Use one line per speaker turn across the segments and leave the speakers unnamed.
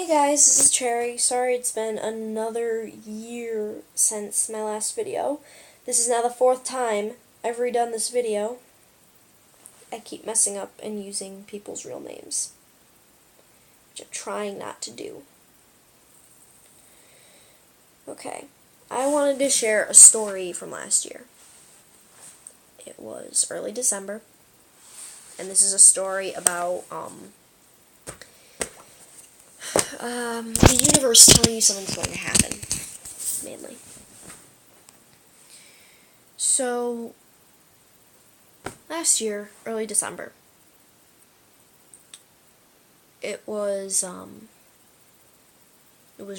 Hey guys, this is Cherry. Sorry it's been another year since my last video. This is now the fourth time I've redone this video. I keep messing up and using people's real names, which I'm trying not to do. Okay, I wanted to share a story from last year. It was early December, and this is a story about, the universe telling you something's going to happen, mainly. So, last year, early December, it was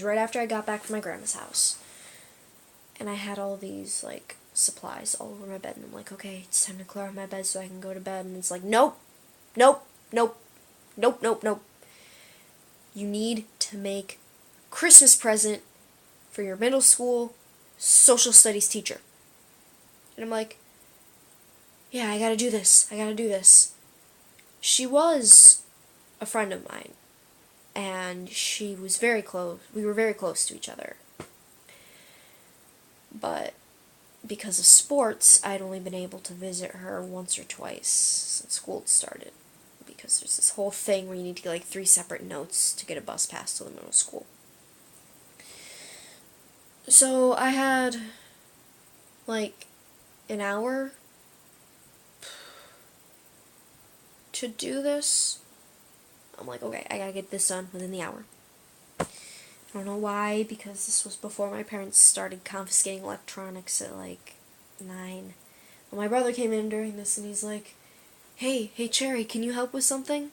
right after I got back from my grandma's house, and I had all these, supplies all over my bed, and I'm like, okay, it's time to clear out my bed so I can go to bed, and it's like, nope, nope, nope, nope, nope, nope. You need to make a Christmas present for your middle school social studies teacher. And I'm like, yeah, I gotta do this, She was a friend of mine, and she was very close. We were very close to each other. But because of sports, I'd only been able to visit her once or twice since school had started. Because there's this whole thing where you need to get 3 separate notes to get a bus pass to the middle school. So I had an hour to do this. I'm like, okay, I gotta get this done within the hour. I don't know why, because this was before my parents started confiscating electronics at 9. Well, my brother came in during this and he's like, hey Cherry, can you help with something?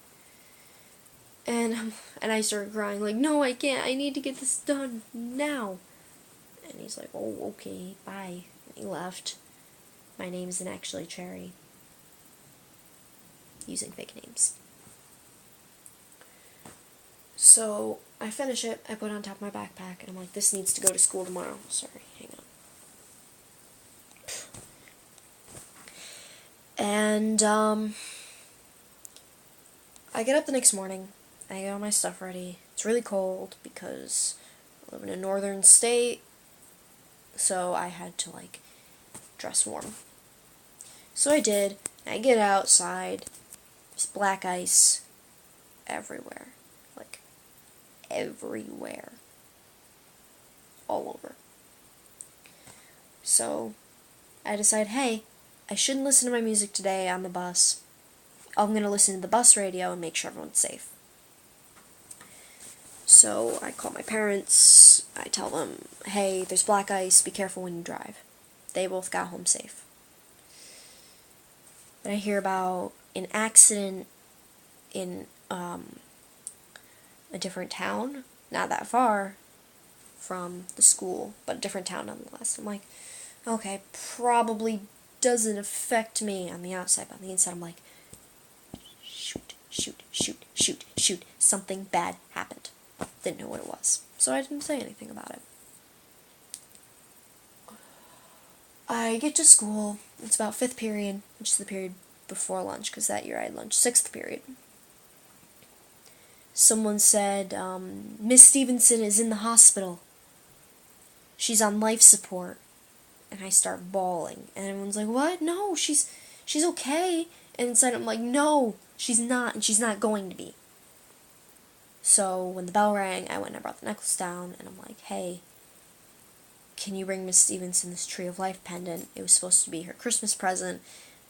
And I started crying, no, I can't, I need to get this done now. And he's like, oh, okay, bye. And he left. My name isn't actually Cherry. Using fake names. So, I finish it, I put it on top of my backpack, and I'm like, this needs to go to school tomorrow. Sorry, hang on. And, I get up the next morning, I get all my stuff ready. It's really cold, because I live in a northern state, so I had to, dress warm. So I did, I get outside, there's black ice everywhere. Everywhere. All over. So, I decide, hey, I shouldn't listen to my music today on the bus. I'm going to listen to the bus radio and make sure everyone's safe. So, I call my parents, I tell them, hey, there's black ice, be careful when you drive. They both got home safe. Then I hear about an accident in, a different town, not that far from the school, but a different town nonetheless. I'm like, okay, probably doesn't affect me on the outside, but on the inside I'm like, shoot, something bad happened. Didn't know what it was, so I didn't say anything about it. I get to school, it's about 5th period, which is the period before lunch, because that year I had lunch 6th period. Someone said, Miss Stevenson is in the hospital. She's on life support. And I start bawling. And everyone's like, what? No, she's okay. And inside I'm like, no, she's not, and she's not going to be. So when the bell rang, I went and I brought the necklace down, and I'm like, hey, can you bring Miss Stevenson this Tree of Life pendant? It was supposed to be her Christmas present,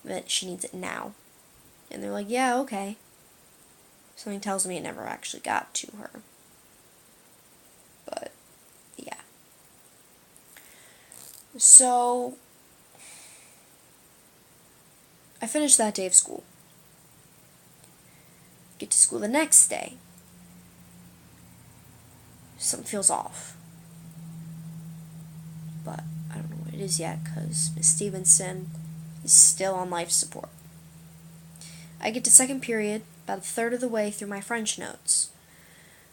but she needs it now. And they're like, yeah, okay. Something tells me it never actually got to her. But, yeah. So, I finished that day of school. Get to school the next day. Something feels off. But I don't know what it is yet, because Miss Stevenson is still on life support. I get to 2nd period, about 1/3 of the way through my French notes.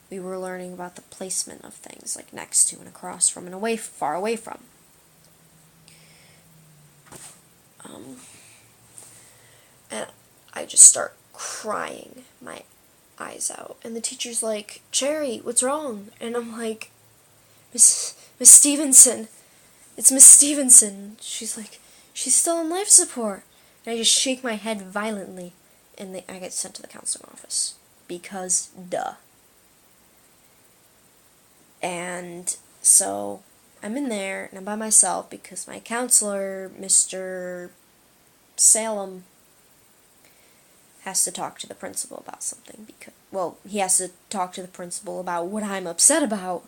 We were learning about the placement of things, like next to and across from and away, far away from. And I just start crying my eyes out. And the teacher's like, Cherry, what's wrong? And I'm like, Miss Stevenson. It's Miss Stevenson. She's like, she's still on life support. And I just shake my head violently. And I get sent to the counseling office. Because, duh. And so I'm in there, and I'm by myself because my counselor, Mr. Salem, has to talk to the principal about something. He has to talk to the principal about what I'm upset about.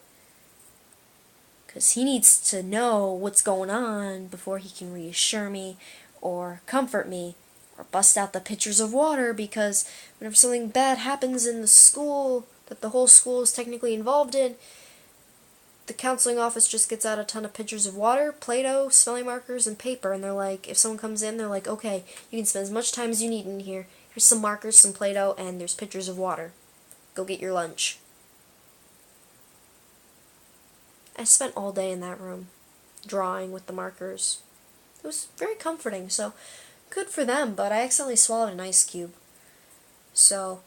Because he needs to know what's going on before he can reassure me or comfort me or bust out the pitchers of water, because whenever something bad happens in the school that the whole school is technically involved in, the counseling office just gets out a ton of pitchers of water, Play-Doh, smelling markers, and paper, and they're like, if someone comes in, they're like, okay, you can spend as much time as you need in here. Here's some markers, some Play-Doh, and there's pitchers of water. Go get your lunch. I spent all day in that room, drawing with the markers. It was very comforting, so good for them, but I accidentally swallowed an ice cube. So,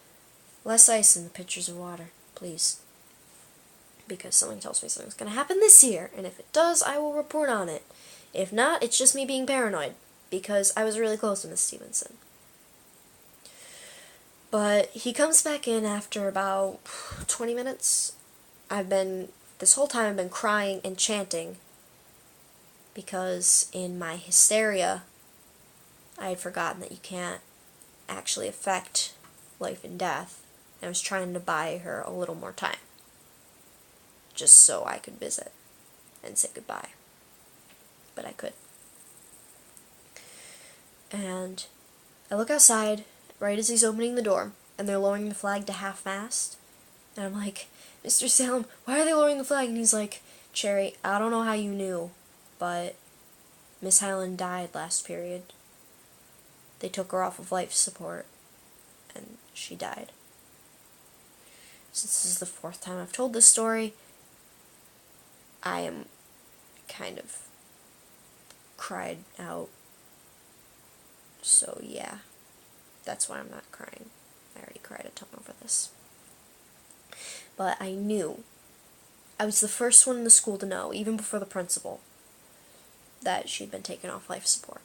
less ice in the pitchers of water, please. Because someone tells me something's going to happen this year, and if it does, I will report on it. If not, it's just me being paranoid, because I was really close to Miss Stevenson. But he comes back in after about 20 minutes. This whole time I've been crying and chanting, because in my hysteria, I had forgotten that you can't actually affect life and death. I was trying to buy her a little more time, just so I could visit and say goodbye. But I could. And I look outside right as he's opening the door, and they're lowering the flag to half-mast. And I'm like, Mr. Salem, why are they lowering the flag? And he's like, Cherry, I don't know how you knew, but Miss Highland died last period. They took her off of life support, and she died. Since this is the 4th time I've told this story, I am kind of cried out. So yeah, that's why I'm not crying. I already cried a ton over this. But I knew. I was the first one in the school to know, even before the principal, that she'd been taken off life support.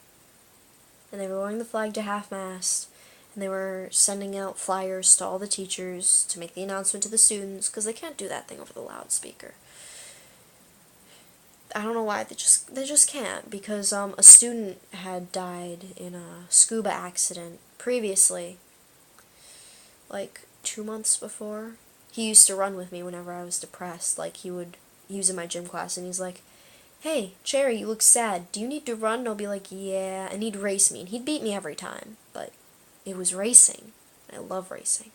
And they were lowering the flag to half-mast, and they were sending out flyers to all the teachers to make the announcement to the students, because they can't do that thing over the loudspeaker. I don't know why, they just can't, because a student had died in a scuba accident previously, like 2 months before. He used to run with me whenever I was depressed. Like, he was in my gym class, and he's like, hey, Cherry, you look sad. Do you need to run? And I'll be like, yeah. And he'd race me, and he'd beat me every time. But it was racing. I love racing.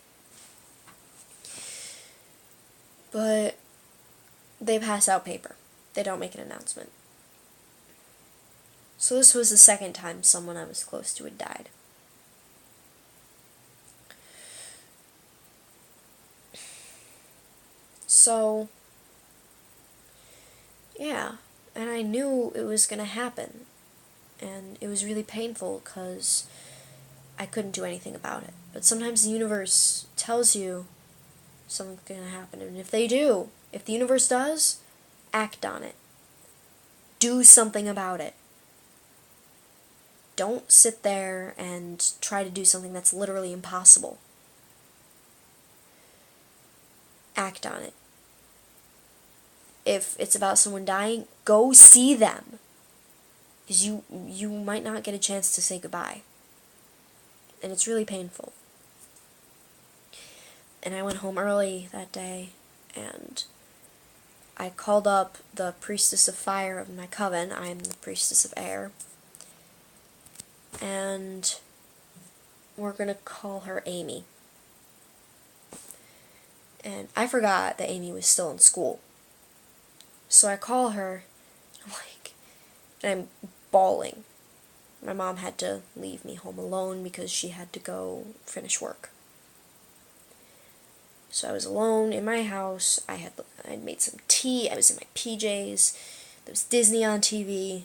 But they pass out paper. They don't make an announcement. So this was the 2nd time someone I was close to had died. So, yeah, and I knew it was going to happen, and it was really painful because I couldn't do anything about it. But sometimes the universe tells you something's going to happen, and if the universe does, act on it. Do something about it. Don't sit there and try to do something that's literally impossible. Act on it. If it's about someone dying, go see them. Because you might not get a chance to say goodbye. And it's really painful. And I went home early that day, and I called up the priestess of fire of my coven. I am the priestess of air. And we're going to call her Amy. And I forgot that Amy was still in school. So I call her, and I'm bawling. My mom had to leave me home alone because she had to go finish work. So I was alone in my house. I'd made some tea. I was in my PJs. There was Disney on TV.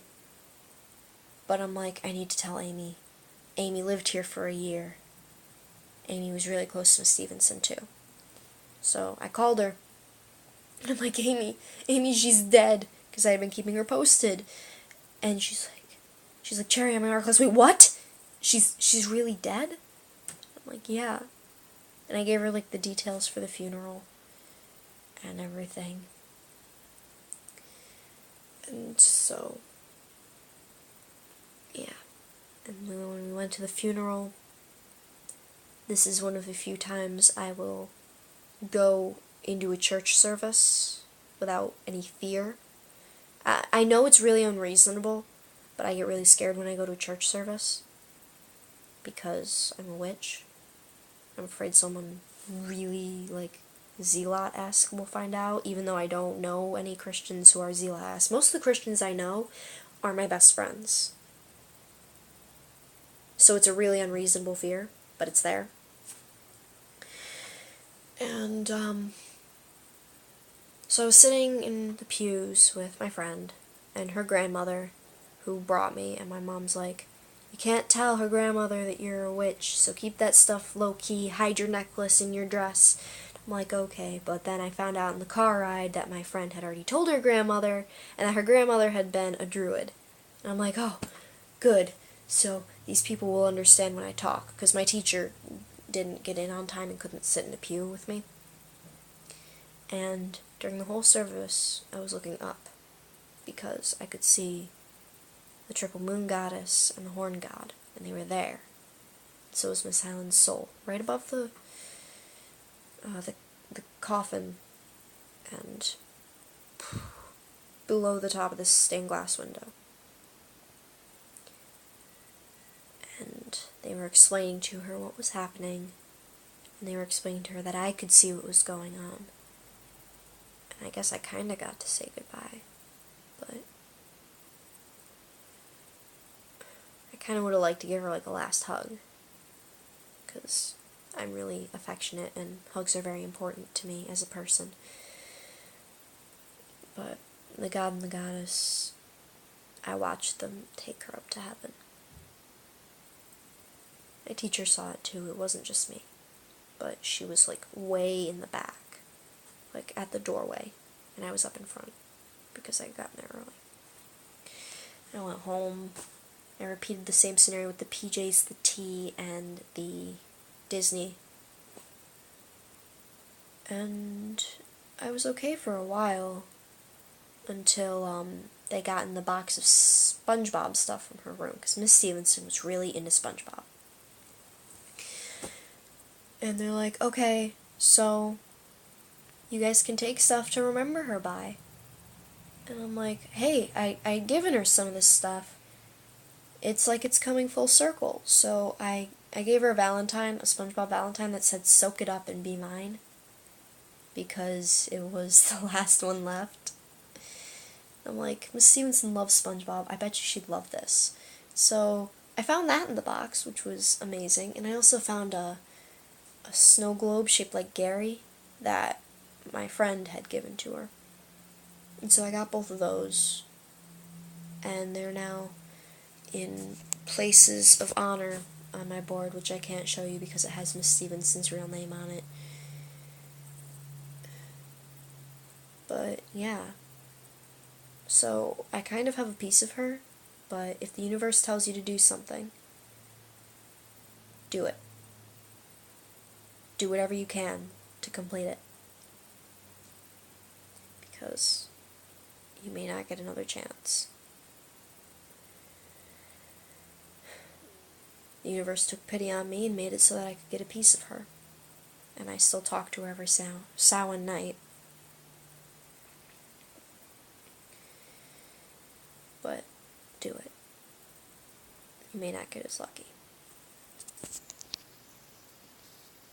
But I'm like, I need to tell Amy. Amy lived here for a year. Amy was really close to Miss Stevenson too. So I called her, and I'm like, Amy, she's dead, because I had been keeping her posted. And she's like, Cherry, I'm in our class. Wait, what? She's really dead? I'm like, yeah. And I gave her, like, the details for the funeral and everything. And so, yeah. And then when we went to the funeral, this is one of the few times I will go into a church service without any fear. I know it's really unreasonable, but I get really scared when I go to a church service because I'm a witch. I'm afraid someone really, like, zealot-esque will find out, even though I don't know any Christians who are zealot-esque. Most of the Christians I know are my best friends. So it's a really unreasonable fear, but it's there. And, so I was sitting in the pews with my friend and her grandmother, who brought me, and my mom's like, you can't tell her grandmother that you're a witch, so keep that stuff low-key, hide your necklace in your dress. I'm like, okay, but then I found out in the car ride that my friend had already told her grandmother, and that her grandmother had been a druid. And I'm like, oh, good, so these people will understand when I talk, because my teacher didn't get in on time and couldn't sit in a pew with me. And during the whole service, I was looking up, because I could see the triple moon goddess and the horn god, and they were there. So was Miss Helen's soul, right above the coffin, and below the top of this stained glass window. And they were explaining to her what was happening, and they were explaining to her that I could see what was going on. And I guess I kinda got to say goodbye, but I kinda would have liked to give her, like, a last hug, because I'm really affectionate, and hugs are very important to me as a person. But the god and the goddess, I watched them take her up to heaven. My teacher saw it too, it wasn't just me. But she was, like, way in the back, like, at the doorway, and I was up in front, because I had gotten there early. And I went home. I repeated the same scenario with the PJs, the tea, and the Disney. And I was okay for a while, until, they got in the box of SpongeBob stuff from her room, because Miss Stevenson was really into SpongeBob. And they're like, okay, so you guys can take stuff to remember her by. And I'm like, hey, I'd given her some of this stuff. It's like it's coming full circle. So I gave her a Valentine, a SpongeBob Valentine that said, soak it up and be mine, because it was the last one left. I'm like, Miss Stevenson loves SpongeBob. I bet you she'd love this. So I found that in the box, which was amazing. And I also found a snow globe shaped like Gary that my friend had given to her. And so I got both of those. And they're now in places of honor on my board, which I can't show you because it has Miss Stevenson's real name on it. But, yeah. So, I kind of have a piece of her, but if the universe tells you to do something, do it. Do whatever you can to complete it. Because you may not get another chance. The universe took pity on me and made it so that I could get a piece of her. And I still talk to her every Samhain night. But do it. You may not get as lucky.